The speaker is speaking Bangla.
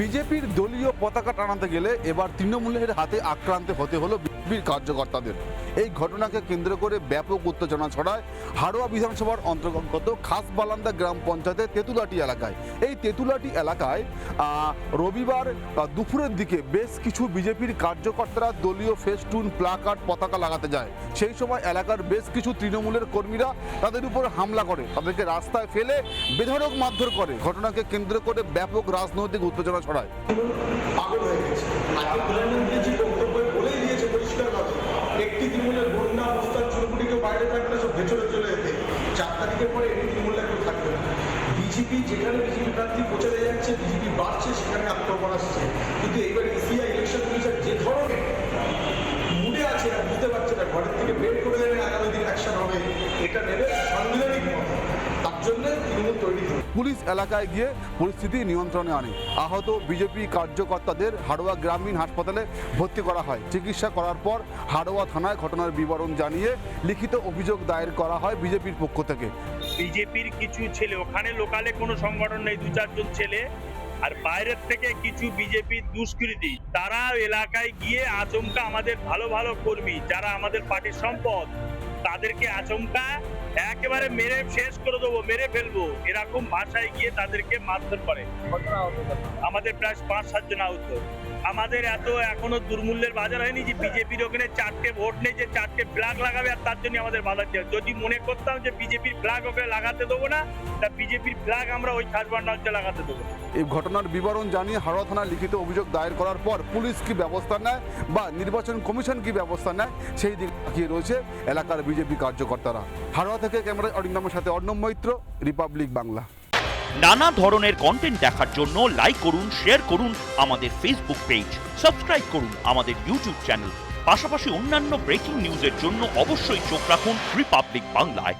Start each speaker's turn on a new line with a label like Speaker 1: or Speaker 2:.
Speaker 1: বিজেপির দলীয় পতাকা টানাতে গেলে এবার তৃণমূলের হাতে আক্রান্ত হতে হলো বিজেপির কার্যকর্তাদের। এই ঘটনাকে কেন্দ্র করে ব্যাপক উত্তেজনা ছড়ায় হাড়োয়া বিধানসভার অন্তর্গত খাসবালান্দা গ্রাম পঞ্চায়েতের তেঁতুলাটি এলাকায়। এই তেঁতুলাটি এলাকায় রবিবার দুপুরের দিকে বেশ কিছু বিজেপির কার্যকর্তারা দলীয় ফেস্টুন প্লাকার্ড পতাকা লাগাতে যায়। সেই সময় এলাকার বেশ কিছু তৃণমূলের কর্মীরা তাদের উপর হামলা করে, তাদেরকে রাস্তায় ফেলে বেধড়ক মারধর করে। ঘটনাকে কেন্দ্র করে ব্যাপক রাজনৈতিক উত্তেজনা ছড়ায়।
Speaker 2: পাগল হয়ে গেছে। আজকে প্রধানমন্ত্রী যে বক্তব্য বলেই দিয়েছে পরিষ্কারভাবে, একটি তৃণমূলের বন্যা অবস্থান চুরপুটি কেউ বাইরে থাকলে সব ভেতরে চলে যেতে, 4 তারিখের পরে একটি তৃণমূলের কেউ থাকবে না। বিজেপি যেখানে বিজেপি প্রার্থী প্রচারে যাচ্ছে, বিজেপি বাড়ছে, সেখানে আক্রমণ আসছে। কিন্তু এইবার ইসিআই ইলেকশন কমিশন যে ধরনের মুডে আছে না, বুঝতে পারছে না, ঘরের থেকে বের করে দেবে, আগামী দিন অ্যাকশন হবে, এটা নেবে সাংবিধানিক মতো। তার জন্য তৃণমূল তৈরি হবে।
Speaker 1: পুলিশ এলাকায় গিয়ে পরিস্থিতি নিয়ন্ত্রণে আনে। আহত বিজেপি কার্যকর্তাদের হাড়োয়া গ্রামীণ হাসপাতালে ভর্তি করা হয়। চিকিৎসা করার পর হাড়োয়া থানায় ঘটনার বিবরণ জানিয়ে লিখিত অভিযোগ দায়ের করা হয় বিজেপির পক্ষ থেকে।
Speaker 3: বিজেপির কিছু ছেলে, ওখানে লোকালে কোনো সংগঠন নেই, 2-4 জন ছেলে, আর বাইরের থেকে কিছু বিজেপির দুষ্কৃতী, তারা এলাকায় গিয়ে আচমকা আমাদের ভালো ভালো কর্মী যারা আমাদের পার্টির সম্পদ, তাদেরকে আচমকা একেবারে মেরে শেষ করে দেবো, মেরে ফেলবো, এরকম ভাষায় গিয়ে তাদেরকে মারধর করে। আমাদের প্রায় 5-7 জন আহত। আমাদের এত এখনো দুর্মূল্যের বাজার হয়নি যে বিজেপির ওখানে 4টে ভোট নেই যে 4টে ফ্ল্যাগ লাগাবে, আর তার জন্য আমাদের বাধা দেওয়া। যদি মনে করতাম যে বিজেপির ফ্ল্যাগ ওকে লাগাতে দেবো না, তা বিজেপির ফ্ল্যাগ আমরা ওই খাসবান্ডাতে লাগাতে দেবো।
Speaker 1: এই ঘটনার বিবরণ জানিয়ে হাড়োয়া থানায় লিখিত অভিযোগ দায়ের করার পর পুলিশ কি ব্যবস্থা নেয় বা নির্বাচন কমিশন কি ব্যবস্থা নেয়, সেই দিকে তাকিয়ে রয়েছে এলাকার বিজেপি কার্যকর্তারা। হাড়োয়া থেকে ক্যামেরায় অরিন্দমের সাথে অর্ণব মৈত্র, রিপাবলিক বাংলা।
Speaker 4: নানা ধরনের কন্টেন্ট দেখার জন্য লাইক করুন, শেয়ার করুন আমাদের ফেসবুক পেজ, সাবস্ক্রাইব করুন আমাদের ইউটিউব চ্যানেল। পাশাপাশি অন্যান্য ব্রেকিং নিউজের জন্য অবশ্যই চোখ রাখুন রিপাবলিক বাংলায়।